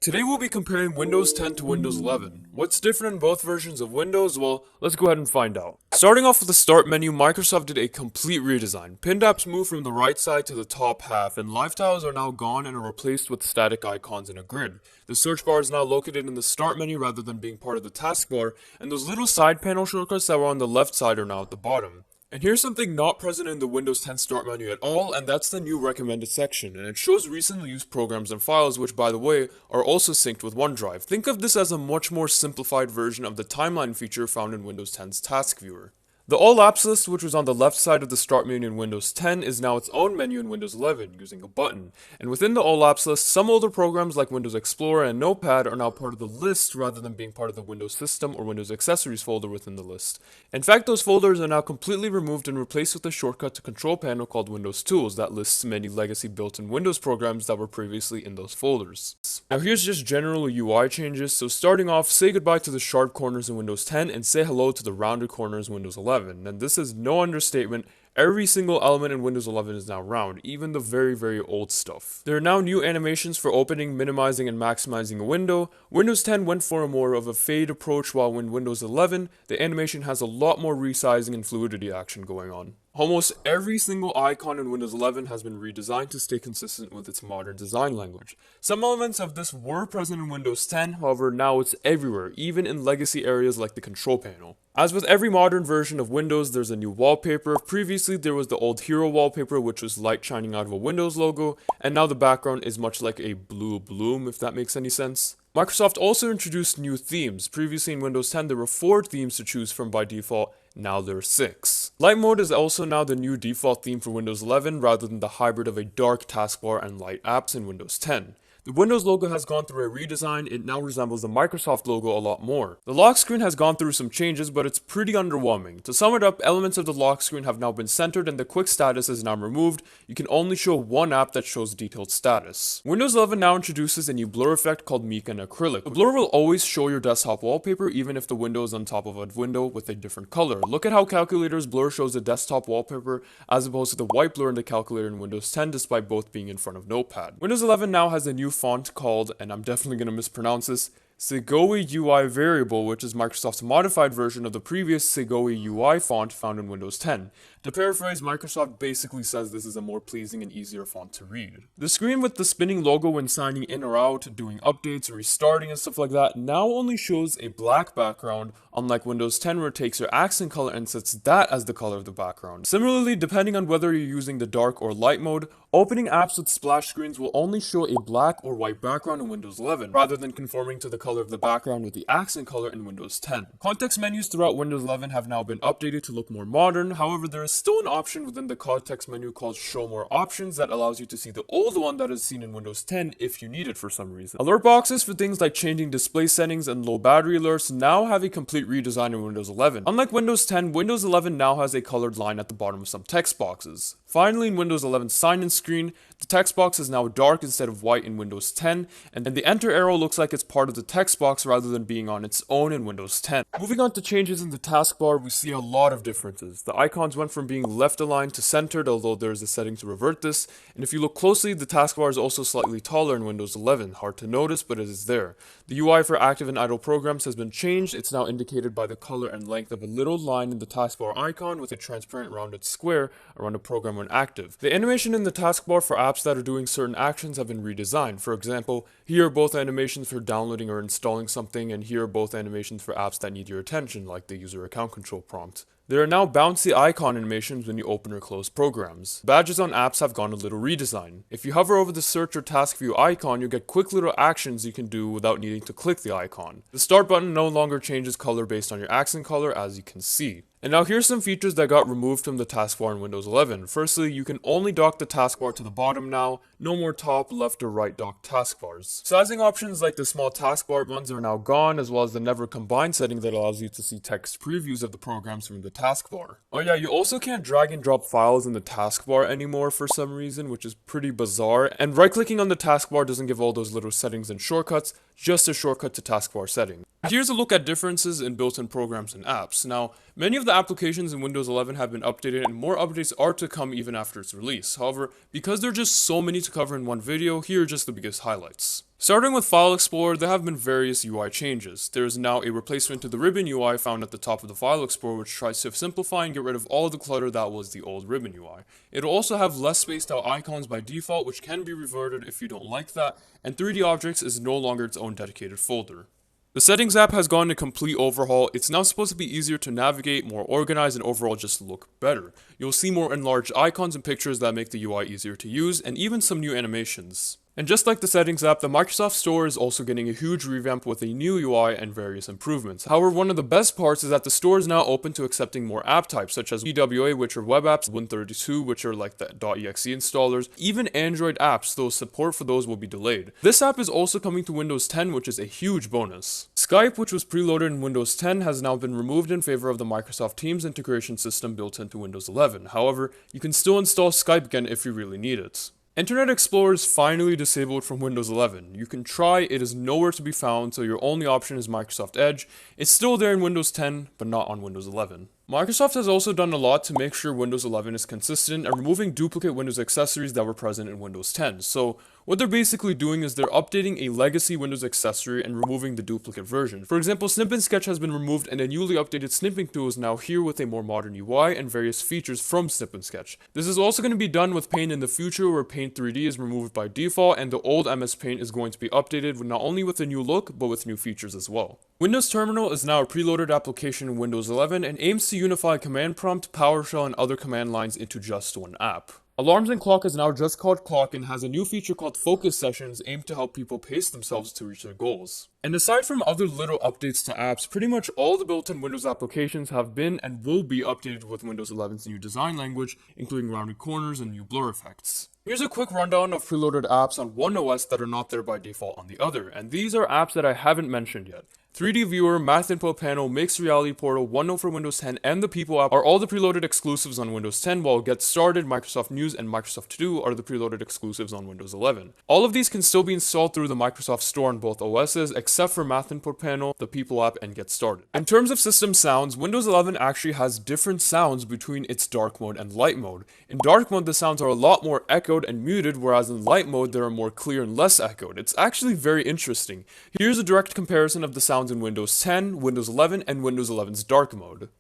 Today we'll be comparing Windows 10 to Windows 11. What's different in both versions of Windows? Well, let's go ahead and find out. Starting off with the Start menu, Microsoft did a complete redesign. Pinned apps moved from the right side to the top half, and live tiles are now gone and are replaced with static icons in a grid. The search bar is now located in the Start menu rather than being part of the Taskbar, and those little side panel shortcuts that were on the left side are now at the bottom. And here's something not present in the Windows 10 Start menu at all, and that's the new recommended section, and it shows recently used programs and files, which by the way, are also synced with OneDrive. Think of this as a much more simplified version of the timeline feature found in Windows 10's Task Viewer. The All Apps list, which was on the left side of the Start menu in Windows 10, is now its own menu in Windows 11, using a button. And within the All Apps list, some older programs like Windows Explorer and Notepad are now part of the list rather than being part of the Windows System or Windows Accessories folder within the list. In fact, those folders are now completely removed and replaced with a shortcut to Control Panel called Windows Tools that lists many legacy built-in Windows programs that were previously in those folders. Now here's just general UI changes, so starting off, say goodbye to the sharp corners in Windows 10 and say hello to the rounded corners in Windows 11. And this is no understatement. Every single element in Windows 11 is now round, even the very old stuff. There are now new animations for opening, minimizing, and maximizing a window. Windows 10 went for a more of a fade approach, while in Windows 11, the animation has a lot more resizing and fluidity action going on. Almost every single icon in Windows 11 has been redesigned to stay consistent with its modern design language. Some elements of this were present in Windows 10, however now it's everywhere, even in legacy areas like the Control Panel. As with every modern version of Windows, there's a new wallpaper. Previously there was the old hero wallpaper, which was light shining out of a Windows logo, and now the background is much like a blue bloom, if that makes any sense. Microsoft also introduced new themes. Previously in Windows 10 there were 4 themes to choose from by default, now there are 6. Light mode is also now the new default theme for Windows 11 rather than the hybrid of a dark taskbar and light apps in Windows 10. The Windows logo has gone through a redesign. It now resembles the Microsoft logo a lot more. The lock screen has gone through some changes, but it's pretty underwhelming. To sum it up, elements of the lock screen have now been centered and the quick status is now removed. You can only show one app that shows detailed status. Windows 11 now introduces a new blur effect called Meek and Acrylic. The blur will always show your desktop wallpaper even if the window is on top of a window with a different color. Look at how Calculator's blur shows the desktop wallpaper as opposed to the white blur in the calculator in Windows 10 despite both being in front of Notepad. Windows 11 now has a new font called, and I'm definitely going to mispronounce this, Segoe UI Variable, which is Microsoft's modified version of the previous Segoe UI font found in Windows 10. To paraphrase, Microsoft basically says this is a more pleasing and easier font to read. The screen with the spinning logo when signing in or out, doing updates, restarting and stuff like that now only shows a black background, unlike Windows 10 where it takes your accent color and sets that as the color of the background. Similarly, depending on whether you're using the dark or light mode, opening apps with splash screens will only show a black or white background in Windows 11, rather than conforming to the color of the background with the accent color in Windows 10. Context menus throughout Windows 11 have now been updated to look more modern. However, there is still an option within the context menu called Show More Options that allows you to see the old one that is seen in Windows 10 if you need it for some reason. Alert boxes for things like changing display settings and low battery alerts now have a complete redesign in Windows 11. Unlike Windows 10, Windows 11 now has a colored line at the bottom of some text boxes. Finally, in Windows 11 sign-in screen, the text box is now dark instead of white in Windows 10, and the enter arrow looks like it's part of the text box rather than being on its own in Windows 10. Moving on to changes in the taskbar, we see a lot of differences. The icons went from being left aligned to centered, although there is a setting to revert this, and if you look closely, the taskbar is also slightly taller in Windows 11. Hard to notice, but it is there. The UI for active and idle programs has been changed. It's now indicated by the color and length of a little line in the taskbar icon with a transparent rounded square around a program when active. The animation in the taskbar for apps that are doing certain actions have been redesigned. For example, here are both animations for downloading or installing something, and here are both animations for apps that need your attention, like the user account control prompt. There are now bouncy icon animations when you open or close programs. Badges on apps have gone a little redesign. If you hover over the search or task view icon, you'll get quick little actions you can do without needing to click the icon. The start button no longer changes color based on your accent color, as you can see. And now here's some features that got removed from the taskbar in Windows 11. Firstly, you can only dock the taskbar to the bottom now. No more top, left, or right dock taskbars. Sizing options like the small taskbar ones are now gone, as well as the never combine setting that allows you to see text previews of the programs from the taskbar. Oh yeah, you also can't drag and drop files in the taskbar anymore for some reason, which is pretty bizarre. And right-clicking on the taskbar doesn't give all those little settings and shortcuts, just a shortcut to taskbar settings. Here's a look at differences in built-in programs and apps. Now, many of the applications in Windows 11 have been updated and more updates are to come even after its release. However, because there are just so many to cover in one video, here are just the biggest highlights. Starting with File Explorer, there have been various UI changes. There is now a replacement to the ribbon UI found at the top of the File Explorer, which tries to simplify and get rid of all the clutter that was the old ribbon UI. It'll also have less spaced out icons by default, which can be reverted if you don't like that, and 3D Objects is no longer its own dedicated folder. The Settings app has gone a complete overhaul. It's now supposed to be easier to navigate, more organized, and overall just look better. You'll see more enlarged icons and pictures that make the UI easier to use, and even some new animations. And just like the Settings app, the Microsoft Store is also getting a huge revamp with a new UI and various improvements. However, one of the best parts is that the store is now open to accepting more app types, such as EWA, which are web apps, Win32, which are like the .exe installers, even Android apps, though support for those will be delayed. This app is also coming to Windows 10, which is a huge bonus. Skype, which was preloaded in Windows 10, has now been removed in favor of the Microsoft Teams integration system built into Windows 11. However, you can still install Skype again if you really need it. Internet Explorer is finally disabled from Windows 11. You can try, it is nowhere to be found, so your only option is Microsoft Edge. It's still there in Windows 10, but not on Windows 11. Microsoft has also done a lot to make sure Windows 11 is consistent and removing duplicate Windows accessories that were present in Windows 10. So what they're basically doing is they're updating a legacy Windows accessory and removing the duplicate version. For example, Snip and Sketch has been removed and a newly updated snipping tool is now here with a more modern UI and various features from Snip and Sketch. This is also going to be done with Paint in the future, where Paint 3D is removed by default and the old MS Paint is going to be updated not only with a new look, but with new features as well. Windows Terminal is now a preloaded application in Windows 11 and aims to unify command prompt, PowerShell, and other command lines into just one app. Alarms and Clock is now just called Clock and has a new feature called Focus Sessions aimed to help people pace themselves to reach their goals. And aside from other little updates to apps, pretty much all the built-in Windows applications have been and will be updated with Windows 11's new design language, including rounded corners and new blur effects. Here's a quick rundown of preloaded apps on one OS that are not there by default on the other, and these are apps that I haven't mentioned yet. 3D Viewer, Math Info Panel, Mixed Reality Portal, OneNote for Windows 10, and the People app are all the preloaded exclusives on Windows 10, while Get Started, Microsoft News, and Microsoft To Do are the preloaded exclusives on Windows 11. All of these can still be installed through the Microsoft Store on both OSs, except for Math Info Panel, the People app, and Get Started. In terms of system sounds, Windows 11 actually has different sounds between its dark mode and light mode. In dark mode, the sounds are a lot more echoed and muted, whereas in light mode, they are more clear and less echoed. It's actually very interesting. Here's a direct comparison of the sounds in Windows 10, Windows 11, and Windows 11's dark mode.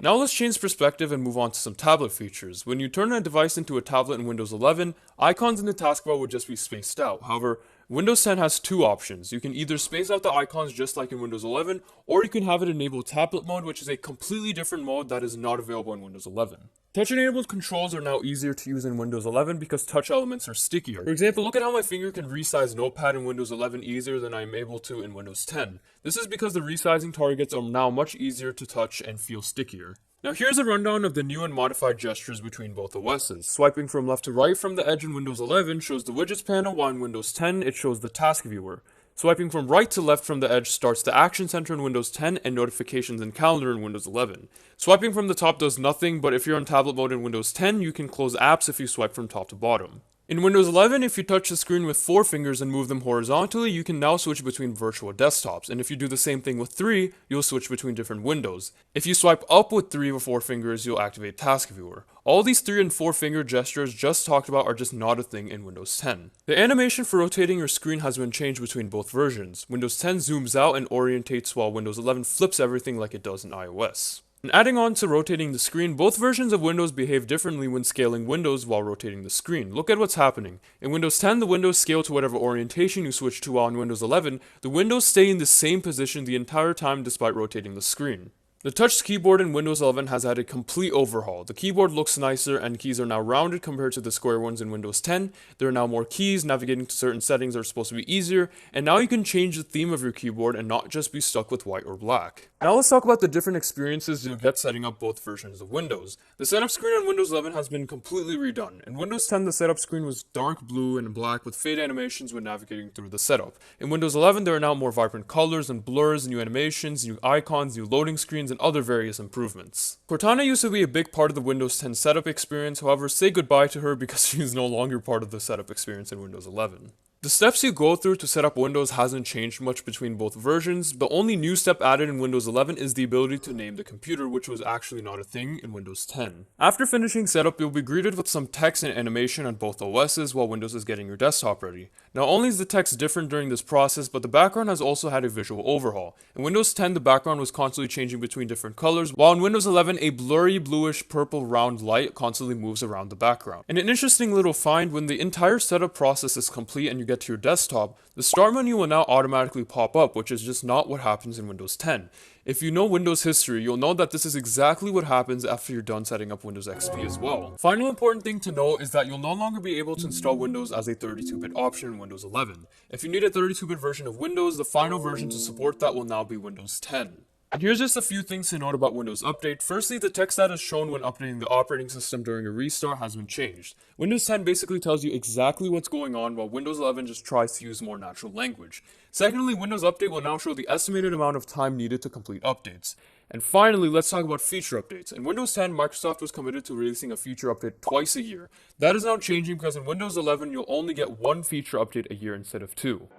Now let's change perspective and move on to some tablet features. When you turn a device into a tablet in Windows 11, icons in the taskbar would just be spaced out. However, Windows 10 has two options. You can either space out the icons just like in Windows 11, or you can have it enable tablet mode, which is a completely different mode that is not available in Windows 11. Touch-enabled controls are now easier to use in Windows 11 because touch elements are stickier. For example, look at how my finger can resize Notepad in Windows 11 easier than I am able to in Windows 10. This is because the resizing targets are now much easier to touch and feel stickier. Now here's a rundown of the new and modified gestures between both OSs. Swiping from left to right from the edge in Windows 11 shows the Widgets panel, while in Windows 10 it shows the Task Viewer. Swiping from right to left from the edge starts the Action Center in Windows 10 and Notifications and Calendar in Windows 11. Swiping from the top does nothing, but if you're on tablet mode in Windows 10, you can close apps if you swipe from top to bottom. In Windows 11, if you touch the screen with 4 fingers and move them horizontally, you can now switch between virtual desktops, and if you do the same thing with 3, you'll switch between different windows. If you swipe up with 3 or 4 fingers, you'll activate Task Viewer. All these 3 and 4 finger gestures just talked about are just not a thing in Windows 10. The animation for rotating your screen has been changed between both versions. Windows 10 zooms out and orientates, while Windows 11 flips everything like it does in iOS. And adding on to rotating the screen, both versions of Windows behave differently when scaling windows while rotating the screen. Look at what's happening. In Windows 10, the windows scale to whatever orientation you switch to, while in Windows 11, the windows stay in the same position the entire time despite rotating the screen. The touch keyboard in Windows 11 has had a complete overhaul. The keyboard looks nicer and keys are now rounded compared to the square ones in Windows 10. There are now more keys, navigating to certain settings are supposed to be easier, and now you can change the theme of your keyboard and not just be stuck with white or black. Now let's talk about the different experiences you'll get setting up both versions of Windows. The setup screen on Windows 11 has been completely redone. In Windows 10, the setup screen was dark blue and black with fade animations when navigating through the setup. In Windows 11, there are now more vibrant colors and blurs, new animations, new icons, new loading screens, and other various improvements. Cortana used to be a big part of the Windows 10 setup experience, however, say goodbye to her because she is no longer part of the setup experience in Windows 11. The steps you go through to set up Windows hasn't changed much between both versions. The only new step added in Windows 11 is the ability to name the computer, which was actually not a thing in Windows 10. After finishing setup, you'll be greeted with some text and animation on both OSs while Windows is getting your desktop ready. Not only is the text different during this process, but the background has also had a visual overhaul. In Windows 10, the background was constantly changing between different colors, while in Windows 11, a blurry bluish purple round light constantly moves around the background. And an interesting little find, when the entire setup process is complete and you get to your desktop, the start menu will now automatically pop up, which is just not what happens in Windows 10. If you know Windows history, you'll know that this is exactly what happens after you're done setting up Windows XP as well. Final important thing to know is that you'll no longer be able to install Windows as a 32-bit option in Windows 11. If you need a 32-bit version of Windows, the final version to support that will now be Windows 10. And here's just a few things to note about Windows Update. Firstly, the text that is shown when updating the operating system during a restart has been changed. Windows 10 basically tells you exactly what's going on, while Windows 11 just tries to use more natural language. Secondly, Windows Update will now show the estimated amount of time needed to complete updates. And finally, let's talk about feature updates. In Windows 10, Microsoft was committed to releasing a feature update twice a year. That is now changing because in Windows 11, you'll only get one feature update a year instead of two.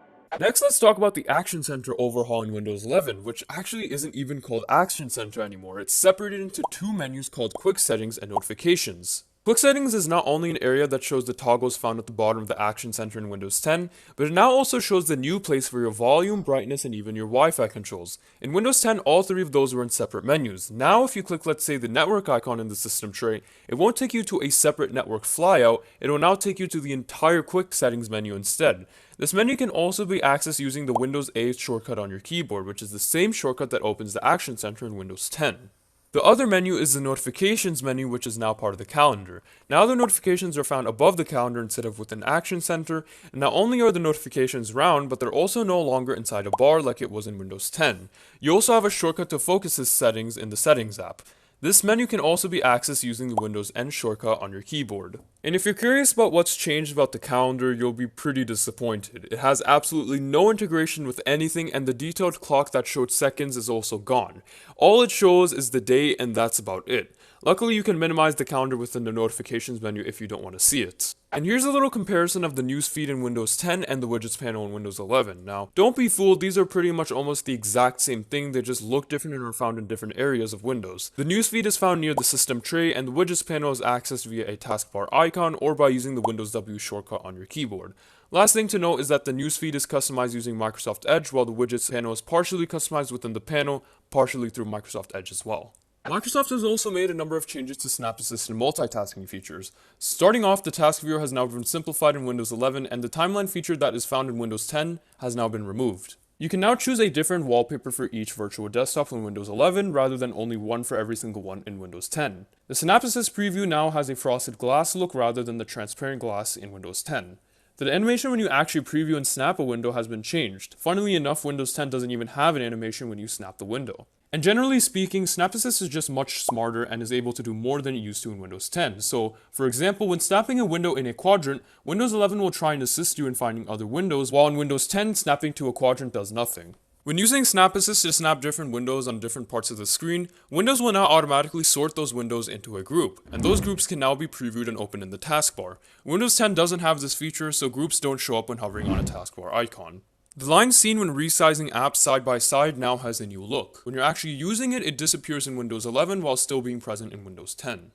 Next, let's talk about the Action Center overhaul in Windows 11, which actually isn't even called Action Center anymore. It's separated into two menus called Quick Settings and Notifications. Quick Settings is not only an area that shows the toggles found at the bottom of the Action Center in Windows 10, but it now also shows the new place for your volume, brightness, and even your Wi-Fi controls. In Windows 10, all three of those were in separate menus. Now, if you click, let's say, the network icon in the system tray, it won't take you to a separate network flyout, it will now take you to the entire Quick Settings menu instead. This menu can also be accessed using the Windows A shortcut on your keyboard, which is the same shortcut that opens the Action Center in Windows 10. The other menu is the Notifications menu, which is now part of the calendar. Now the notifications are found above the calendar instead of within Action Center, and not only are the notifications round, but they're also no longer inside a bar like it was in Windows 10. You also have a shortcut to Focus's settings in the Settings app. This menu can also be accessed using the Windows N shortcut on your keyboard. And if you're curious about what's changed about the calendar, you'll be pretty disappointed. It has absolutely no integration with anything, and the detailed clock that showed seconds is also gone. All it shows is the day, and that's about it. Luckily, you can minimize the calendar within the Notifications menu if you don't want to see it. And here's a little comparison of the newsfeed in Windows 10 and the Widgets panel in Windows 11. Now, don't be fooled, these are pretty much almost the exact same thing, they just look different and are found in different areas of Windows. The newsfeed is found near the system tray, and the Widgets panel is accessed via a taskbar icon or by using the Windows W shortcut on your keyboard. Last thing to note is that the newsfeed is customized using Microsoft Edge, while the Widgets panel is partially customized within the panel, partially through Microsoft Edge as well. Microsoft has also made a number of changes to Snap Assist and multitasking features. Starting off, the task viewer has now been simplified in Windows 11, and the timeline feature that is found in Windows 10 has now been removed. You can now choose a different wallpaper for each virtual desktop in Windows 11 rather than only one for every single one in Windows 10. The Snap Assist preview now has a frosted glass look rather than the transparent glass in Windows 10. The animation when you actually preview and snap a window has been changed. Funnily enough, Windows 10 doesn't even have an animation when you snap the window. And generally speaking, Snap Assist is just much smarter and is able to do more than it used to in Windows 10. So, for example, when snapping a window in a quadrant, Windows 11 will try and assist you in finding other windows, while in Windows 10, snapping to a quadrant does nothing. When using Snap Assist to snap different windows on different parts of the screen, Windows will now automatically sort those windows into a group, and those groups can now be previewed and opened in the taskbar. Windows 10 doesn't have this feature, so groups don't show up when hovering on a taskbar icon. The line seen when resizing apps side by side now has a new look. When you're actually using it, it disappears in Windows 11 while still being present in Windows 10.